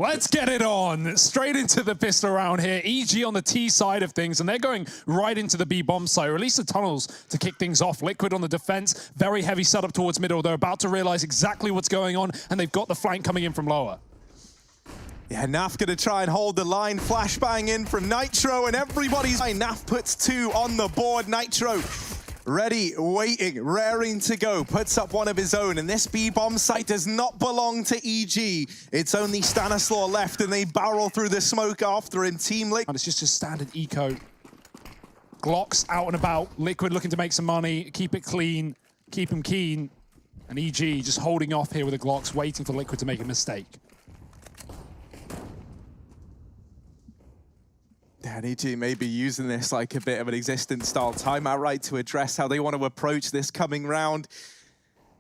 Let's get it on. Straight into the pistol round here. EG on the T side of things, and they're going right into the B bomb site, or at least the tunnels to kick things off. Liquid on the defense. Very heavy setup towards middle. They're about to realize exactly what's going on, and they've got the flank coming in from lower. Yeah, Naf gonna try and hold the line. Flashbang in from Nitro, and everybody's... Naf puts 2 on the board. Nitro ready, waiting, raring to go. Puts up one of his own, and this B-bomb site does not belong to EG. It's only Stanislaw left, and they barrel through the smoke after him. Team Liquid. And it's just a standard eco. Glocks out and about. Liquid looking to make some money, keep it clean, keep him keen. And EG just holding off here with the Glocks, waiting for Liquid to make a mistake. And EG may be using this like a bit of an existence style timeout, right, to address how they want to approach this coming round.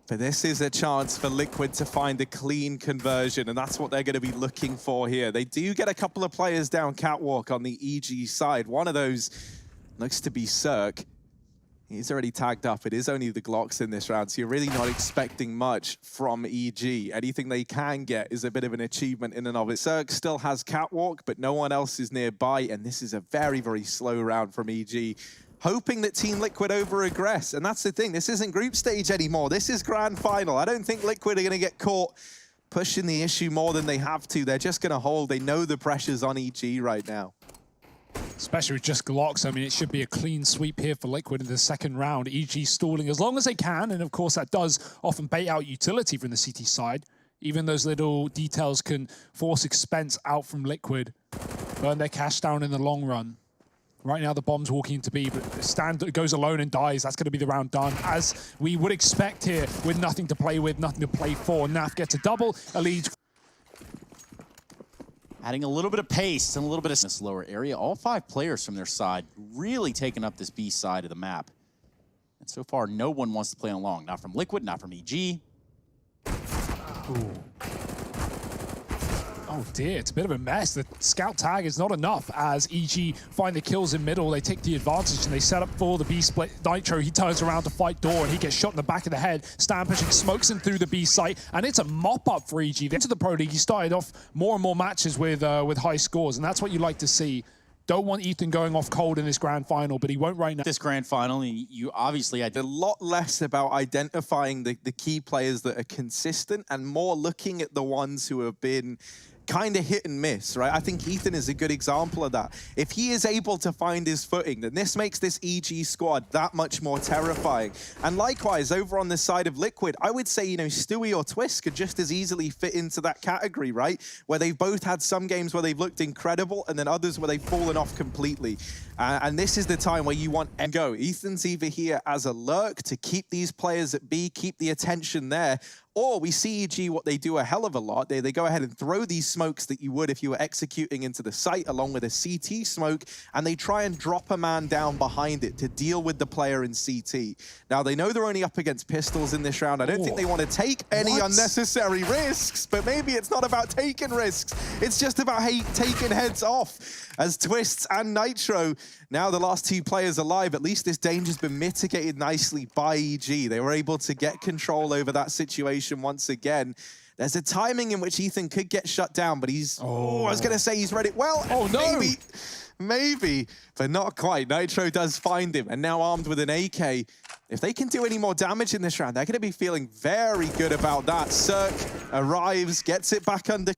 But this is a chance for Liquid to find a clean conversion, and that's what they're going to be looking for here. They do get a couple of players down catwalk on the EG side. One of those looks to be Cirque. He's already tagged up. It is only the Glocks in this round, so you're really not expecting much from EG. Anything they can get is a bit of an achievement in and of it. Cirque still has catwalk, but no one else is nearby, and this is a very, very slow round from EG. Hoping that Team Liquid over-aggress, and that's the thing. This isn't group stage anymore. This is grand final. I don't think Liquid are going to get caught pushing the issue more than they have to. They're just going to hold. They know the pressure's on EG right now. Especially with just Glocks. I mean, it should be a clean sweep here for Liquid in the second round. EG stalling as long as they can, and of course that does often bait out utility from the CT side. Even those little details can force expense out from Liquid, burn their cash down in the long run. Right now the bomb's walking into B, but Stan goes alone and dies. That's going to be the round done, as we would expect here, with nothing to play with, nothing to play for. Naf gets a double, EliGE. Adding a little bit of pace and a little bit of this lower area. All 5 players from their side really taking up this B side of the map. And so far, no one wants to play along. Not from Liquid, not from EG. Ooh. Oh dear, it's a bit of a mess. The scout tag is not enough as EG find the kills in middle. They take the advantage and they set up for the B split. Nitro, he turns around to fight Door and he gets shot in the back of the head. Stan pushing smokes him through the B site, and it's a mop up for EG. Into the Pro League, he started off more and more matches with high scores, and that's what you like to see. Don't want Ethan going off cold in this grand final, but he won't right now. This grand final, you obviously had a lot less about identifying the key players that are consistent and more looking at the ones who have been kind of hit and miss, right? I think Ethan is a good example of that. If he is able to find his footing, then this makes this EG squad that much more terrifying. And likewise, over on the side of Liquid, I would say, you know, Stewie or Twist could just as easily fit into that category, right? Where they've both had some games where they've looked incredible and then others where they've fallen off completely. And this is the time where you want and go. Ethan's either here as a lurk to keep these players at B, keep the attention there, or we see EG what they do a hell of a lot. They go ahead and throw these smokes that you would if you were executing into the site along with a CT smoke, and they try and drop a man down behind it to deal with the player in CT. Now, they know they're only up against pistols in this round. I don't think they want to take any unnecessary risks, but maybe it's not about taking risks. It's just about taking heads off. As Twists and Nitro, now the last 2 players alive, at least this danger's been mitigated nicely by EG. They were able to get control over that situation once again. There's a timing in which Ethan could get shut down, but he's, I was going to say he's ready. Well, maybe, but not quite. Nitro does find him, and now armed with an AK. If they can do any more damage in this round, they're going to be feeling very good about that. Cirque arrives, gets it back under.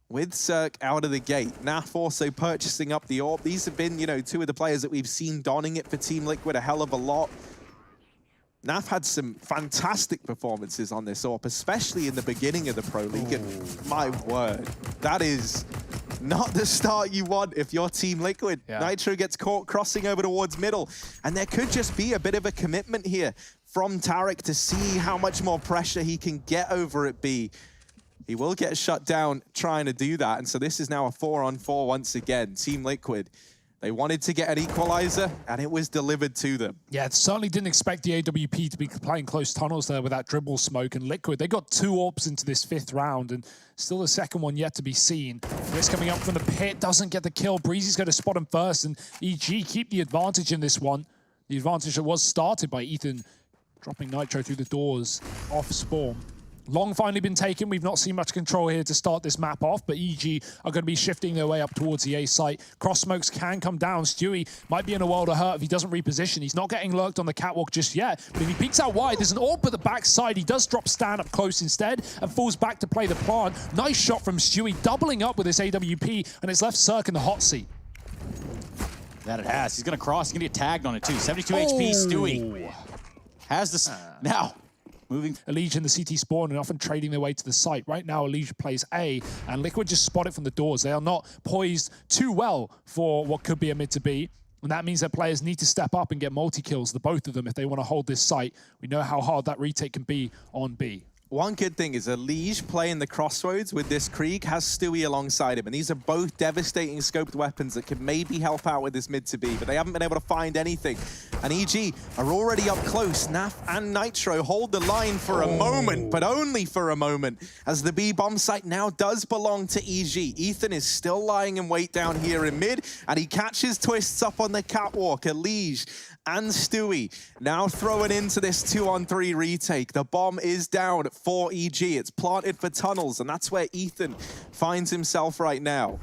With Cirque out of the gate. Naf also purchasing up the AWP. These have been, you know, 2 of the players that we've seen donning it for Team Liquid a hell of a lot. Naf had some fantastic performances on this AWP, especially in the beginning of the Pro League. And my word, that is not the start you want if you're Team Liquid. Yeah. Nitro gets caught crossing over towards middle, and there could just be a bit of a commitment here from Tarek to see how much more pressure he can get over at B. He will get shut down trying to do that, and so this is now a 4-on-4 once again. Team Liquid, they wanted to get an equalizer, and it was delivered to them. Yeah, certainly didn't expect the AWP to be playing close tunnels there with that dribble smoke, and Liquid, they got 2 AWPs into this 5th round, and still the second one yet to be seen. This coming up from the pit, doesn't get the kill. Breezy's going to spot him first, and EG keep the advantage in this one. The advantage that was started by Ethan dropping Nitro through the doors off spawn. Long finally been taken. We've not seen much control here to start this map off, but EG are going to be shifting their way up towards the A site. Cross smokes can come down. Stewie might be in a world of hurt if he doesn't reposition. He's not getting lurked on the catwalk just yet, but if he peeks out wide, there's an AWP at the backside. He does drop Stan up close instead and falls back to play the plant. Nice shot from Stewie, doubling up with his AWP, and it's left Cirque in the hot seat. That it has. He's going to cross. He's going to get tagged on it too. 72 HP, Stewie has this now. Moving. EliGE in the CT spawn and often trading their way to the site. Right now, EliGE plays A, and Liquid just spot it from the doors. They are not poised too well for what could be a mid to B, and that means that players need to step up and get multi-kills, the both of them, if they want to hold this site. We know how hard that retake can be on B. One good thing is EliGE playing the crossroads with this Krieg has Stewie alongside him, and these are both devastating scoped weapons that could maybe help out with this mid to B, but they haven't been able to find anything. And EG are already up close. Naf and Nitro hold the line for a moment, but only for a moment, as the B bomb site now does belong to EG. Ethan is still lying in wait down here in mid, and he catches Twists up on the catwalk. EliGE and Stewie now throwing into this 2-on-3 retake. The bomb is down for EG. It's planted for tunnels, and that's where Ethan finds himself right now.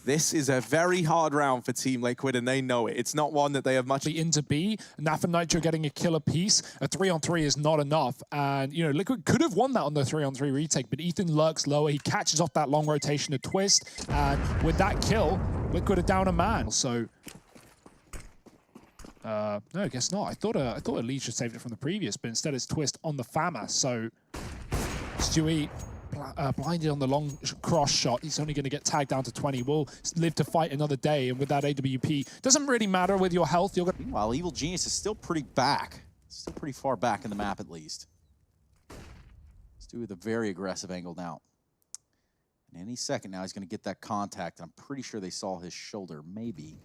This is a very hard round for Team Liquid, and they know it. It's not one that they have much... Into B, Naf and Nitro getting a killer piece. A 3-on-3 is not enough, and, you know, Liquid could have won that on the 3-on-3 retake, but Ethan lurks lower. He catches off that long rotation to Twist, and with that kill, Liquid are down a man. So... no, I guess not. I thought EliGE should saved it from the previous, but instead it's Twist on the FAMAS. So Stewie blinded on the long cross shot. He's only going to get tagged down to 20. Will live to fight another day, and with that AWP, doesn't really matter with your health. You're gonna... While Evil Genius is still pretty back, still pretty far back in the map at least. Stewie with a very aggressive angle now. And any second now he's going to get that contact. I'm pretty sure they saw his shoulder, maybe.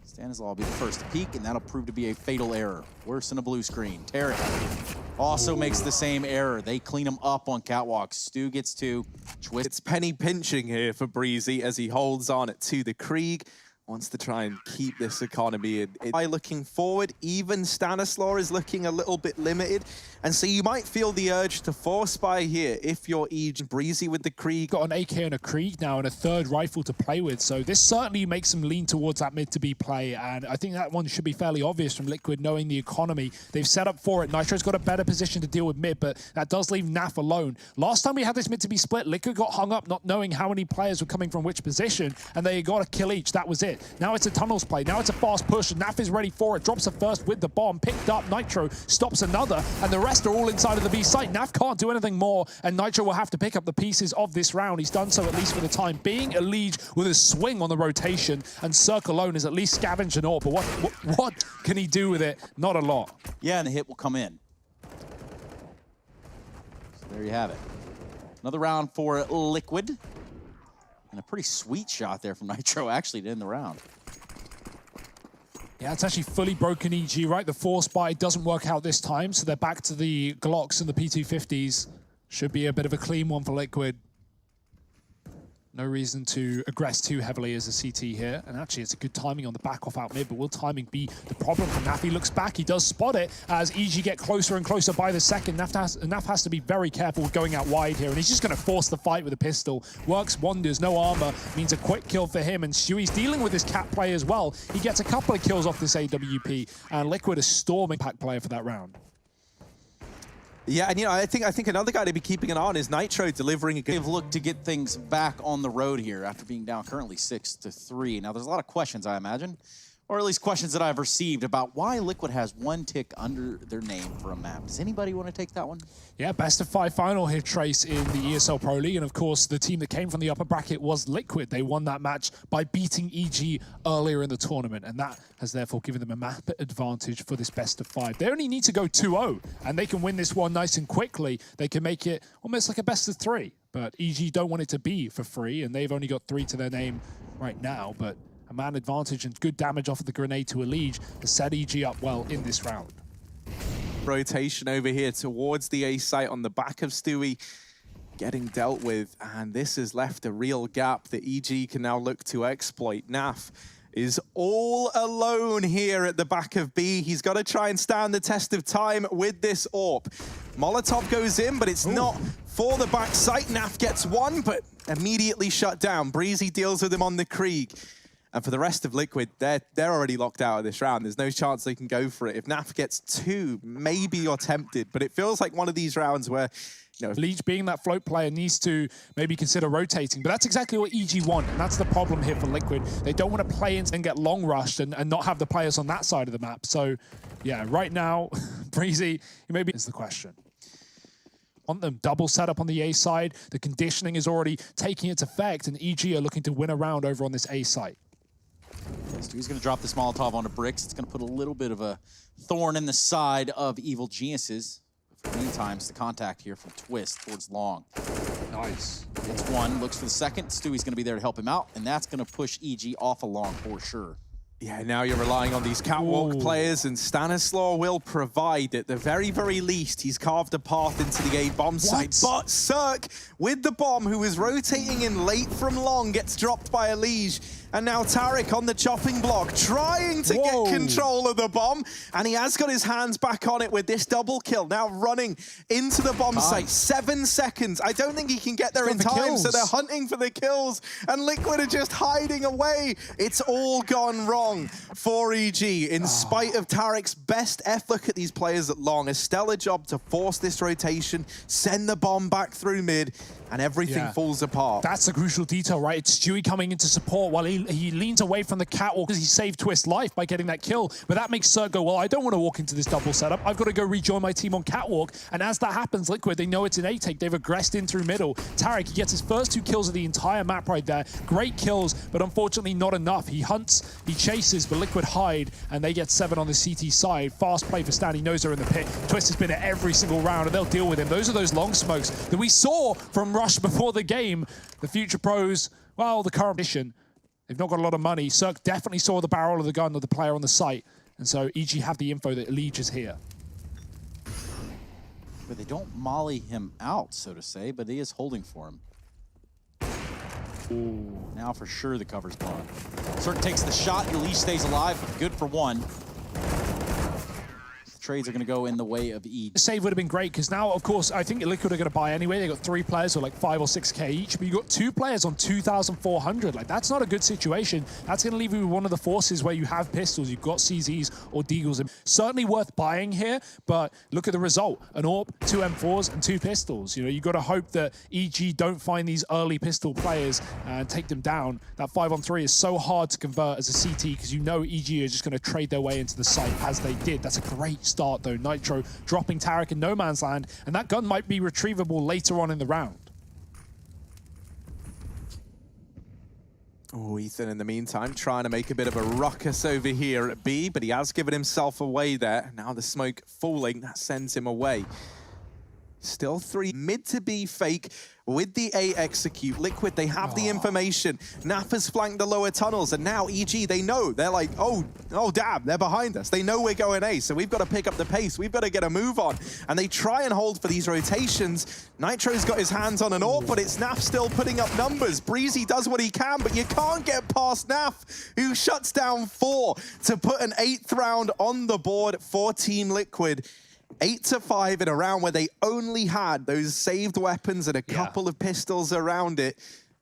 Stanislaw will be the first to peek, and that'll prove to be a fatal error. Worse than a blue screen. Tarek also makes the same error. They clean him up on catwalk. Stu gets two. Twist. It's penny pinching here for Breezy as he holds on to the Krieg. Wants to try and keep this economy. By looking forward, even Stanislaw is looking a little bit limited. And so you might feel the urge to force buy here if you're EG. Breezy with the Krieg. Got an AK and a Krieg now and a third rifle to play with. So this certainly makes them lean towards that mid to B play. And I think that one should be fairly obvious from Liquid, knowing the economy. They've set up for it. Nitro's got a better position to deal with mid, but that does leave Naf alone. Last time we had this mid to B split, Liquid got hung up not knowing how many players were coming from which position, and they got a kill each. That was it. Now it's a tunnels play. Now it's a fast push, and Naf is ready for it. Drops a first with the bomb. Picked up. Nitro stops another, and the rest are all inside of the B site. Naf can't do anything more, and Nitro will have to pick up the pieces of this round. He's done so, at least for the time being. EliGE with a swing on the rotation, and Cirque alone is at least scavenged an AWP, but what can he do with it? Not a lot. Yeah, and the hit will come in. So there you have it. Another round for Liquid. And a pretty sweet shot there from Nitro, actually, to end the round. Yeah, it's actually fully broken EG, right? The force buy doesn't work out this time, so they're back to the Glocks and the P250s. Should be a bit of a clean one for Liquid. No reason to aggress too heavily as a CT here. And actually, it's a good timing on the back off out mid, but will timing be the problem for Naf? He looks back, he does spot it as EG get closer and closer by the second. Naf has to be very careful going out wide here, and he's just going to force the fight with a pistol. Works wonders, no armor, means a quick kill for him, and Stewie's dealing with his cat play as well. He gets a couple of kills off this AWP, and Liquid is storming pack player for that round. Yeah, and you know, I think another guy to be keeping an eye on is Nitro delivering a good... They've looked to get things back on the road here after being down currently 6-3. Now, there's a lot of questions, I imagine, or at least questions that I've received about why Liquid has one tick under their name for a map. Does anybody want to take that one? Yeah, best of 5 final here, Trace, in the ESL Pro League. And of course, the team that came from the upper bracket was Liquid. They won that match by beating EG earlier in the tournament. And that has therefore given them a map advantage for this best of 5. They only need to go 2-0, and they can win this one nice and quickly. They can make it almost like a best of 3. But EG don't want it to be for free, and they've only got 3 to their name right now. But a man advantage and good damage off of the grenade to EliGE has set EG up well in this round. Rotation over here towards the A site on the back of Stewie getting dealt with, and this has left a real gap that EG can now look to exploit. Naf is all alone here at the back of B. He's got to try and stand the test of time with this AWP. Molotov goes in, but it's not for the backside. Naf gets one, but immediately shut down. Breezy deals with him on the Krieg. And for the rest of Liquid, they're already locked out of this round. There's no chance they can go for it. If Naf gets two, maybe you're tempted. But it feels like one of these rounds where, you know, EliGE, being that float player, needs to maybe consider rotating. But that's exactly what EG want, and that's the problem here for Liquid. They don't want to play in and get long rushed and not have the players on that side of the map. So, yeah, right now, Breezy, maybe is the question. Want them double setup on the A side. The conditioning is already taking its effect, and EG are looking to win a round over on this A site. Stu's going to drop this Molotov onto bricks. It's going to put a little bit of a thorn in the side of Evil Geniuses. For the meantime, it's the contact here from Twist towards Long. Nice. Gets one, looks for the second. Stewie's going to be there to help him out, and that's going to push EG off a Long for sure. Yeah, now you're relying on these catwalk players, and Stanislaw will provide at the very, very least. He's carved a path into the A bomb site, but Cirque, with the bomb, who is rotating in late from Long, gets dropped by EliGE. And now Tarek on the chopping block, trying to get control of the bomb. And he has got his hands back on it with this double kill. Now running into the bomb site. 7 seconds. I don't think he can get there in time, so they're hunting for the kills. And Liquid are just hiding away. It's all gone wrong for EG. In spite of Tarek's best effort, look at these players at Long. A stellar job to force this rotation, send the bomb back through mid, and everything falls apart. That's the crucial detail, right? It's Stewie coming into support while he leans away from the catwalk because he saved Twist's life by getting that kill. But that makes Cirque go, well, I don't want to walk into this double setup. I've got to go rejoin my team on catwalk. And as that happens, Liquid, they know it's an A-take. They've aggressed in through middle. Tarek, he gets his first 2 kills of the entire map right there. Great kills, but unfortunately not enough. He hunts, he chases, but Liquid hide, and they get 7 on the CT side. Fast play for Stan. He knows they're in the pit. Twist has been at every single round, and they'll deal with him. Those are those long smokes that we saw from Rush before the game. The future pros, well, the current edition, they've not got a lot of money. Cirque definitely saw the barrel of the gun of the player on the site, and so EG have the info that EliGE is here. But they don't molly him out, so to say, but he is holding for him. Ooh. Now for sure the cover's gone. Cirque takes the shot, EliGE stays alive, good for one. Trades are going to go in the way of EG. The save would have been great because now, of course, I think Liquid are going to buy anyway. They got 3 players with like 5 or 6K each, but you got 2 players on 2,400. Like, that's not a good situation. That's going to leave you with one of the forces where you have pistols. You've got CZs or Deagles. And certainly worth buying here, but look at the result. An AWP, 2 M4s, and 2 pistols. You know, you've got to hope that EG don't find these early pistol players and take them down. That 5-on-3 is so hard to convert as a CT because you know EG are just going to trade their way into the site as they did. That's a great start though. Nitro dropping Tarek in no man's land, and that gun might be retrievable later on in the round. Oh, Ethan in the meantime trying to make a bit of a ruckus over here at B, but he has given himself away there. Now the smoke falling, that sends him away. Still 3 mid to B fake with the A execute. Liquid, they have the information. Naf has flanked the lower tunnels, and now EG, they know. They're like, oh damn, they're behind us. They know we're going A, so we've got to pick up the pace. We've got to get a move on. And they try and hold for these rotations. Nitro's got his hands on an AWP, but it's Naf still putting up numbers. Breezy does what he can, but you can't get past Naf, who shuts down 4 to put an 8th round on the board for Team Liquid. 8-5 in a round where they only had those saved weapons and a couple of pistols around it.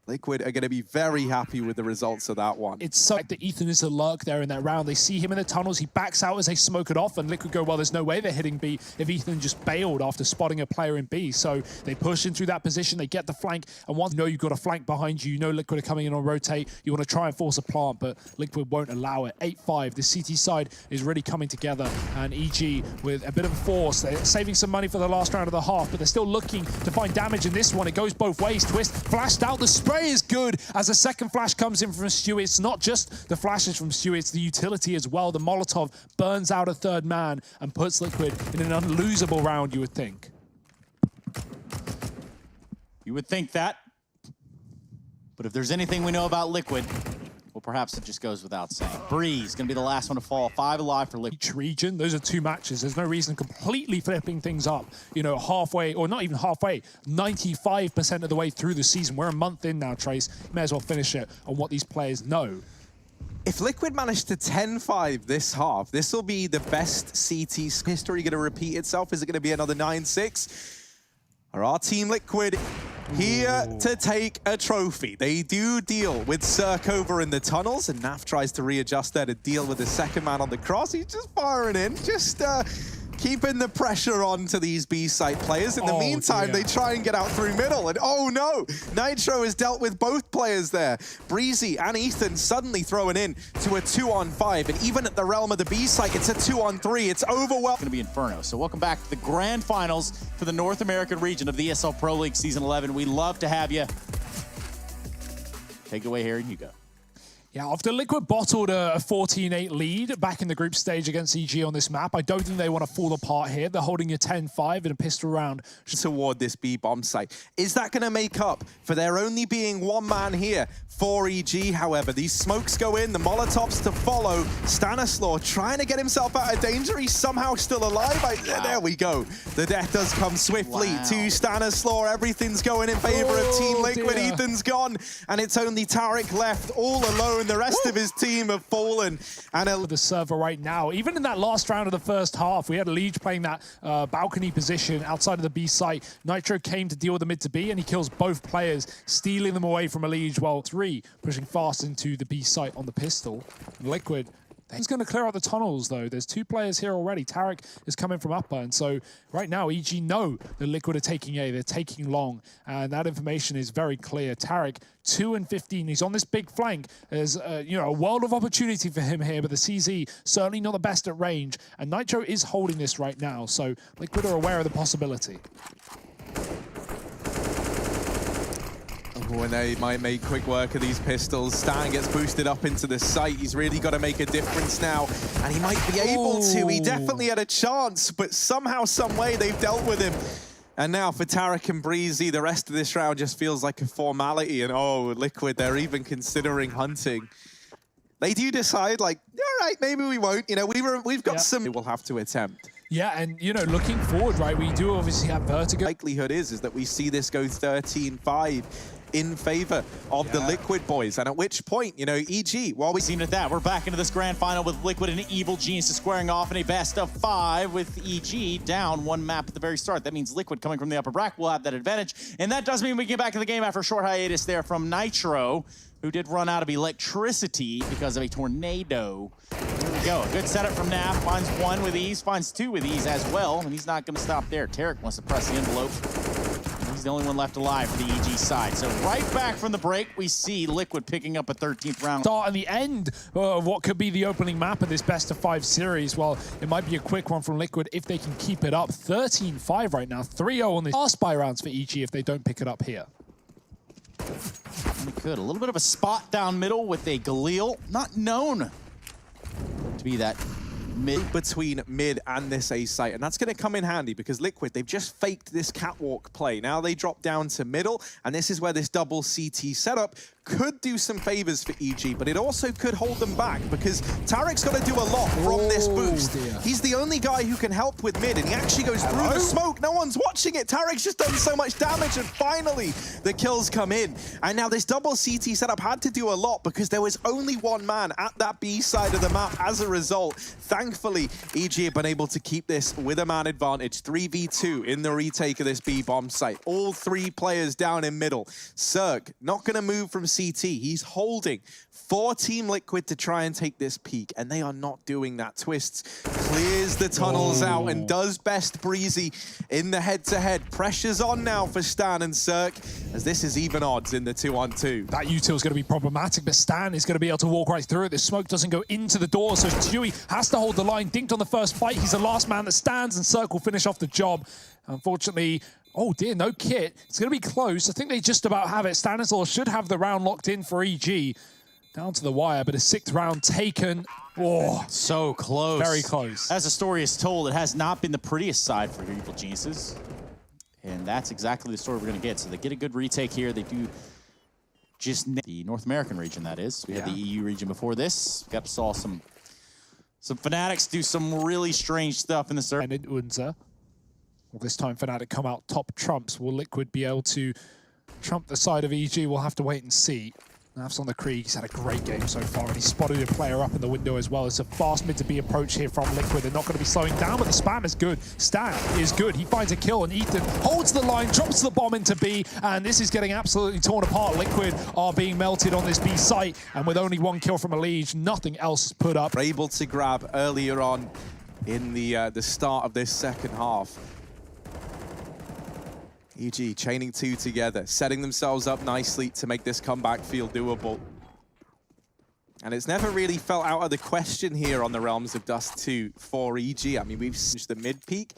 Liquid are going to be very happy with the results of that one. It's so that Ethan is a lurk there in that round. They see him in the tunnels. He backs out as they smoke it off, and Liquid go, well, there's no way they're hitting B if Ethan just bailed after spotting a player in B. So they push in through that position. They get the flank, and once you know you've got a flank behind you, you know Liquid are coming in on rotate. You want to try and force a plant, but Liquid won't allow it. 8-5. The CT side is really coming together, and EG with a bit of a force. They're saving some money for the last round of the half, but they're still looking to find damage in this one. It goes both ways. Twist flashed out. The spray is good as a second flash comes in from Stewie. It's not just the flashes from Stewie, it's the utility as well. The Molotov burns out a 3rd man and puts Liquid in an unlosable round, you would think. You would think that. But if there's anything we know about Liquid, well, perhaps it just goes without saying. Breeze going to be the last one to fall. 5 alive for Liquid. Each region, those are 2 matches. There's no reason completely flipping things up. You know, halfway, or not even halfway, 95% of the way through the season. We're a month in now, Trace. You may as well finish it on what these players know. If Liquid managed to 10-5 this half, this will be the best CT history going to repeat itself. Is it going to be another 9-6? Are our Team Liquid here to take a trophy? They do deal with Cirque over in the tunnels, and Naf tries to readjust there to deal with the second man on the cross. He's just firing in, just keeping the pressure on to these B-site players. In the meantime, they try and get out through middle, and oh no! Nitro has dealt with both players there. Breezy and Ethan suddenly throwing in to a 2-on-5, and even at the realm of the B-site, it's a 2-on-3. It's overwhelming. It's going to be Inferno. So welcome back to the grand finals for the North American region of the ESL Pro League Season 11. We love to have you. Take it away, Harry, and you go. Yeah, after Liquid bottled a 14-8 lead back in the group stage against EG on this map, I don't think they want to fall apart here. They're holding a 10-5 in a pistol round toward this B-bomb site. Is that going to make up for there only being one man here for EG? However, these smokes go in, the Molotovs to follow. Stanislaw trying to get himself out of danger. He's somehow still alive. There we go. The death does come swiftly to Stanislaw. Everything's going in favor of Team Liquid. Dear. Ethan's gone, and it's only Tarek left all alone. The rest of his team have fallen. And the server right now, even in that last round of the first half, we had EliGE playing that balcony position outside of the B site. Nitro came to deal with the mid to B, and he kills both players, stealing them away from EliGE, while 3 pushing fast into the B site on the pistol. And Liquid, he's going to clear out the tunnels, though. There's 2 players here already. Tarek is coming from upper, and so right now, EG know that Liquid are taking A. They're taking long, and that information is very clear. Tarek, 2 and 15. He's on this big flank. There's you know, a world of opportunity for him here, but the CZ certainly not the best at range, and Nitro is holding this right now, so Liquid are aware of the possibility. When they might make quick work of these pistols. Stan gets boosted up into the site. He's really got to make a difference now, and he might be able to. He definitely had a chance, but somehow, some way, they've dealt with him. And now for Tarek and Breezy, the rest of this round just feels like a formality. And oh, Liquid, they're even considering hunting. They do decide, like, all right, maybe we won't. You know, we've got some we'll have to attempt. Yeah, and, you know, looking forward, right, we do obviously have Vertigo. Likelihood is that we see this go 13-5 in favor of the Liquid boys. And at which point, you know, EG, while we seen at that, we're back into this grand final with Liquid and Evil Geniuses squaring off in a best of 5 with EG down 1 map at the very start. That means Liquid coming from the upper bracket will have that advantage. And that does mean we get back in the game after a short hiatus there from Nitro, who did run out of electricity because of a tornado. Here we go. A good setup from Naf. Finds 1 with ease, finds 2 with ease as well, and he's not going to stop there. Tarek wants to press the envelope. He's the only one left alive for the EG side. So right back from the break, we see Liquid picking up a 13th round. Start and the end of what could be the opening map of this best of 5 series. Well, it might be a quick one from Liquid if they can keep it up. 13-5 right now. 3-0 on this last buy rounds for EG if they don't pick it up here. They could. A little bit of a spot down middle with a Galil, not known to be that mid between mid and this A site, and that's going to come in handy because Liquid, they've just faked this catwalk play. Now they drop down to middle, and this is where this double CT setup could do some favors for EG, but it also could hold them back because Tarek's got to do a lot from this boost. Dear. He's the only guy who can help with mid, and he actually goes through the smoke. No one's watching it. Tarek's just done so much damage, and finally the kills come in. And now this double CT setup had to do a lot because there was only 1 man at that B side of the map as a result. Thankfully, EG have been able to keep this with a man advantage. 3v2 in the retake of this B bomb site. All 3 players down in middle. Cirque not going to move from CT. He's holding for Team Liquid to try and take this peak, and they are not doing that. Twists clears the tunnels out and does best Breezy in the head-to-head. Pressure's on now for Stan and Cirque, as this is even odds in the 2-on-2. That util is going to be problematic, but Stan is going to be able to walk right through it. The smoke doesn't go into the door, so Dewey has to hold the line. Dinked on the first fight. He's the last man that stands, and Cirque will finish off the job. Unfortunately, oh dear, no kit. It's going to be close. I think they just about have it. Stanislaw should have the round locked in for EG. Down to the wire, but a 6th round taken. Oh, so close. Very close. As the story is told, it has not been the prettiest side for Evil Geniuses. And that's exactly the story we're going to get. So they get a good retake here. They do just the North American region, that is. We had the EU region before this. We saw some Fanatics do some really strange stuff in the server. And in Unza. Well, this time Fnatic come out top trumps. Will Liquid be able to trump the side of EG? We'll have to wait and see. Naf's on the Krieg. He's had a great game so far, and he spotted a player up in the window as well. It's a fast mid to be approach here from Liquid. They're not going to be slowing down, but the spam is good. Stan is good. He finds a kill, and Ethan holds the line, drops the bomb into B, and this is getting absolutely torn apart. Liquid are being melted on this B site, and with only one kill from EliGE, nothing else is put up. Able to grab earlier on in the start of this second half. EG chaining two together, setting themselves up nicely to make this comeback feel doable. And it's never really felt out of the question here on the realms of Dust2 for EG. I mean, we've seen the mid peak.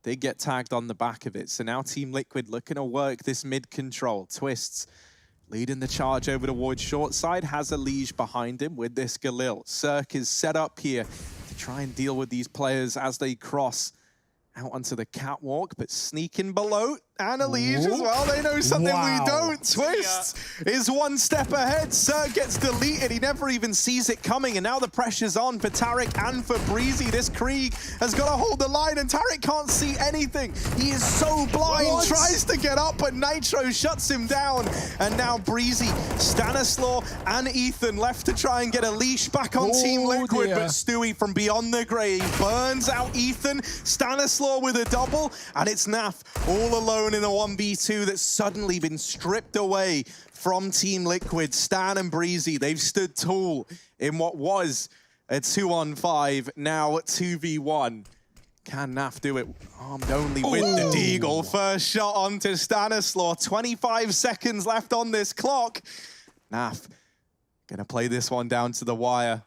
They get tagged on the back of it. So now Team Liquid looking to work this mid control. Twists leading the charge over towards short side, has EliGE behind him with this Galil. Cirque is set up here to try and deal with these players as they cross out onto the catwalk, but sneaking below. And EliGE as well, they know something we don't. Twists is one step ahead. Cirque gets deleted, he never even sees it coming, and now the pressure's on for Tarik and for Breezy. This Krieg has got to hold the line, and Tarik can't see anything. He is so blind, tries to get up, but Nitro shuts him down. And now Breezy, Stanislaw, and Ethan left to try and get EliGE back on Team Liquid, but Stewie from beyond the grave burns out Ethan. Stanislaw with a double, and it's Naf all alone in a 1v2 that's suddenly been stripped away from Team Liquid. Stan and Breezy, they've stood tall in what was a 2-on-5, now 2v1. Can Naf do it armed only with the Deagle? First shot onto Stanislaw, 25 seconds left on this clock. Naf gonna play this one down to the wire.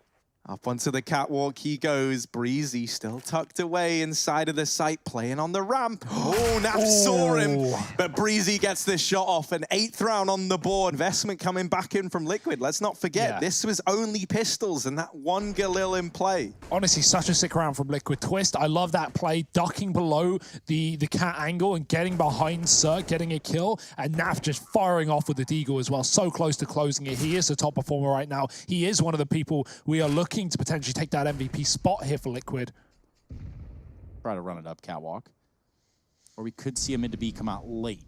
Up onto the catwalk he goes. Breezy still tucked away inside of the site, playing on the ramp. Oh, Naf saw him, but Breezy gets this shot off. An 8th round on the board. Investment coming back in from Liquid. Let's not forget, this was only pistols and that one Galil in play. Honestly, such a sick round from Liquid. Twist, I love that play, ducking below the cat angle and getting behind Cirque, getting a kill, and Naf just firing off with the Deagle as well. So close to closing it. He is the top performer right now. He is one of the people we are looking to potentially take that MVP spot here for Liquid. Try to run it up catwalk. Or we could see a mid to B come out late.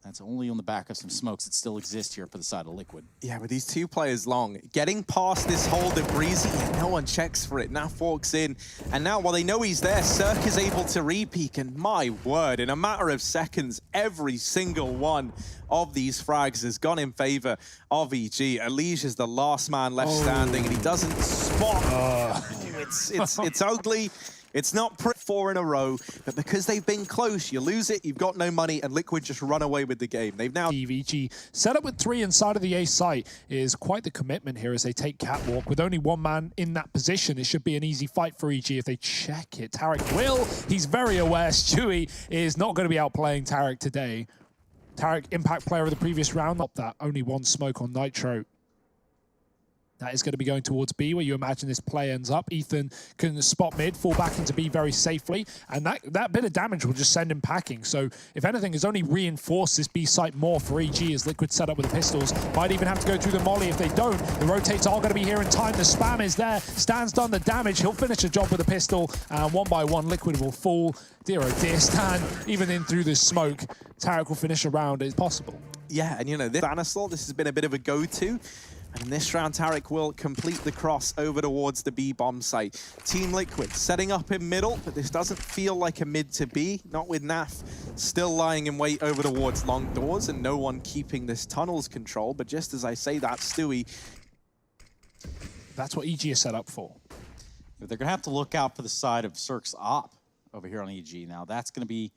That's only on the back of some smokes that still exist here for the side of Liquid. Yeah, with these two players long, getting past this hold of Breezy, no one checks for it. Naf walks in, and now while they know he's there, Cirque is able to re-peek, and my word, in a matter of seconds, every single one of these frags has gone in favor of EG. EliGE is the last man left standing, and he doesn't spot. It's ugly. It's not 4 in a row, but because they've been close, you lose it, you've got no money, and Liquid just run away with the game. They've now... EG set up with 3 inside of the A site is quite the commitment here as they take catwalk. With only one man in that position, it should be an easy fight for EG if they check it. Tarik will. He's very aware. Stewie is not going to be outplaying Tarik today. Tarik, impact player of the previous round. Not that. Only one smoke on Nitro. That is going to be going towards B, where you imagine this play ends up. Ethan can spot mid, fall back into B very safely, and that bit of damage will just send him packing. So, if anything, has only reinforced this B site more for EG as Liquid set up with the pistols. Might even have to go through the molly if they don't. The rotates are going to be here in time. The spam is there. Stan's done the damage. He'll finish the job with a pistol, and one by one, Liquid will fall. Dear oh dear, Stan, even in through this smoke, Tarik will finish a round. It's possible. Yeah, and you know, this Stanislaw, this has been a bit of a go-to. And in this round, Tarik will complete the cross over towards the B bomb site. Team Liquid setting up in middle, but this doesn't feel like a mid to B. Not with Naf still lying in wait over towards long doors and no one keeping this tunnel's control. But just as I say that, Stewie... That's what EG is set up for. But they're going to have to look out for the side of Cirque's op over here on EG. Now, that's going to be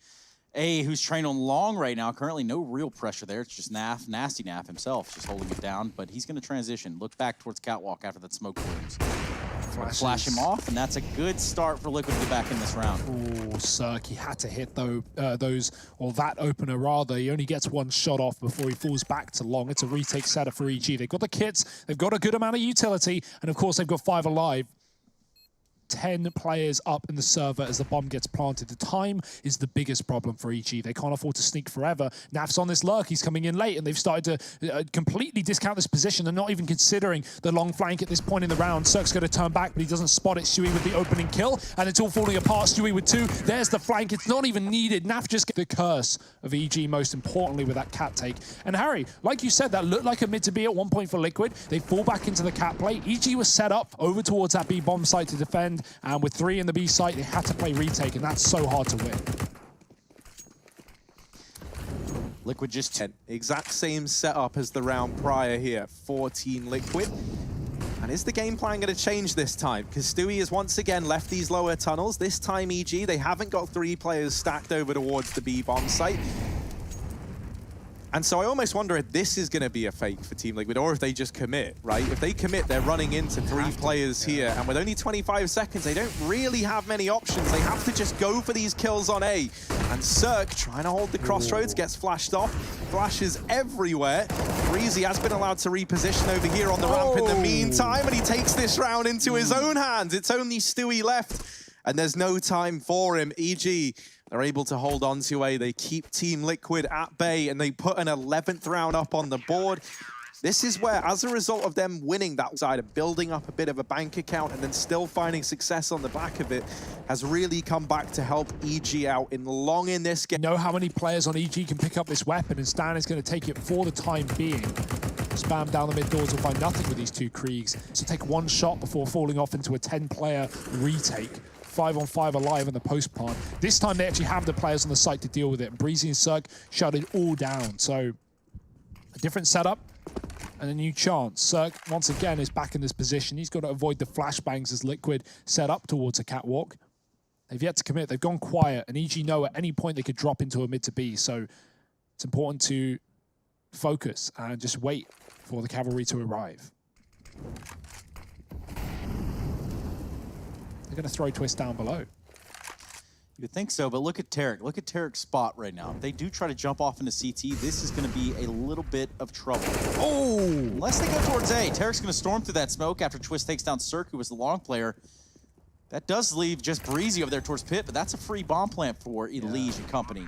A, who's trained on long right now. Currently, no real pressure there. It's just Naf, nasty Naf himself, just holding it down. But he's going to transition, look back towards catwalk after that smoke blooms. Flash him off, and that's a good start for Liquid to get back in this round. Oh, Cirque, he had to hit that opener rather. He only gets one shot off before he falls back to long. It's a retake setup for EG. They've got the kits, they've got a good amount of utility, and of course they've got 5 alive. 10 players up in the server as the bomb gets planted. The time is the biggest problem for EG. They can't afford to sneak forever. Naf's on this lurk. He's coming in late, and they've started to completely discount this position. They're not even considering the long flank at this point in the round. Cirque's going to turn back, but he doesn't spot it. Stewie with the opening kill, and it's all falling apart. Stewie with 2. There's the flank. It's not even needed. Naf just gets the curse of EG, most importantly, with that cat take. And Harry, like you said, that looked like a mid to B at one point for Liquid. They fall back into the cat play. EG was set up over towards that B bomb site to defend, and with 3 in the B site, they had to play retake, and that's so hard to win. Liquid just exact same setup as the round prior here. 14 Liquid. And is the game plan going to change this time? Because Stewie has once again left these lower tunnels. This time EG, they haven't got 3 players stacked over towards the B bomb site. And so I almost wonder if this is going to be a fake for Team Liquid, or if they just commit, right? If they commit, they're running into 3 players here, and with only 25 seconds, they don't really have many options. They have to just go for these kills on A. And Cirque, trying to hold the crossroads, gets flashed off. Flashes everywhere. Breezy has been allowed to reposition over here on the ramp in the meantime, and he takes this round into his own hands. It's only Stewie left, and there's no time for him. EG, they're able to hold on to A. They keep Team Liquid at bay, and they put an 11th round up on the board. This is where, as a result of them winning that side of building up a bit of a bank account and then still finding success on the back of it, has really come back to help EG out in this game. Know how many players on EG can pick up this weapon, and Stan is going to take it for the time being. Spam down the mid doors will find nothing with these 2 Kriegs. So take 1 shot before falling off into a 10-player retake. 5-on-5 alive in the post part. This time they actually have the players on the site to deal with it. And Breezy and Cirque shut it all down. So a different setup and a new chance. Cirque, once again, is back in this position. He's got to avoid the flashbangs as Liquid set up towards a catwalk. They've yet to commit. They've gone quiet. And EG know at any point they could drop into a mid to B. So it's important to focus and just wait for the cavalry to arrive. They're going to throw Twist down below. You would think so, but look at Tarek. Look at Tarek's spot right now. If they do try to jump off into CT, this is going to be a little bit of trouble. Oh! Unless they go towards A. Tarek's going to storm through that smoke after Twist takes down Cirque, who was the long player. That does leave just Breezy over there towards Pit, but that's a free bomb plant for EliGE and company.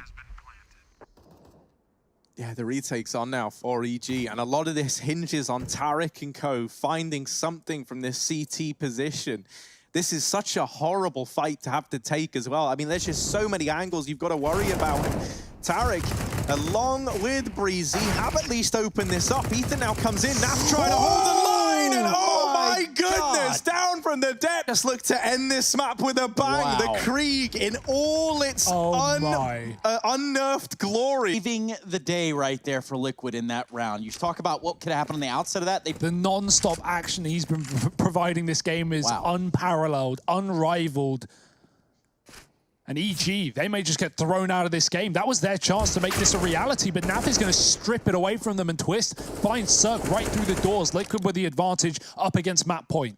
Yeah, the retake's on now for EG, and a lot of this hinges on Tarek and co finding something from this CT position. This is such a horrible fight to have to take as well. I mean, there's just so many angles you've got to worry about. Tarek, along with Breezy, have at least opened this up. Ethan now comes in. Naf trying to hold the line, and oh my goodness, down from the depth. Just look to end this map with a bang. Wow. The Krieg in all its unnerved glory. Leaving the day right there for Liquid in that round. You talk about what could happen on the outside of that. The non-stop action he's been providing this game is unparalleled, unrivaled. And EG, they may just get thrown out of this game. That was their chance to make this a reality, but Naf is going to strip it away from them, and Twist finds Cirque right through the doors. Liquid with the advantage up against map point.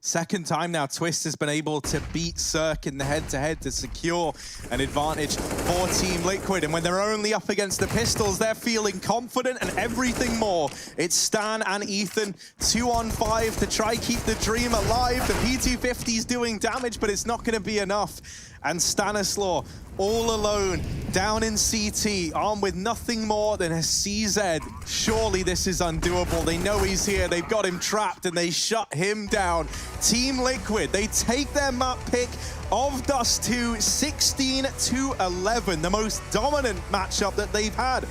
Second time now, Twist has been able to beat Cirque in the head-to-head to secure an advantage for Team Liquid. And when they're only up against the pistols, they're feeling confident and everything more. It's Stan and Ethan, 2-on-5 to try keep the dream alive. The P250's doing damage, but it's not going to be enough. And Stanislaw, all alone, down in CT, armed with nothing more than a CZ. Surely this is undoable. They know he's here. They've got him trapped, and they shut him down. Team Liquid, they take their map pick of Dust2, 16-11, the most dominant matchup that they've had.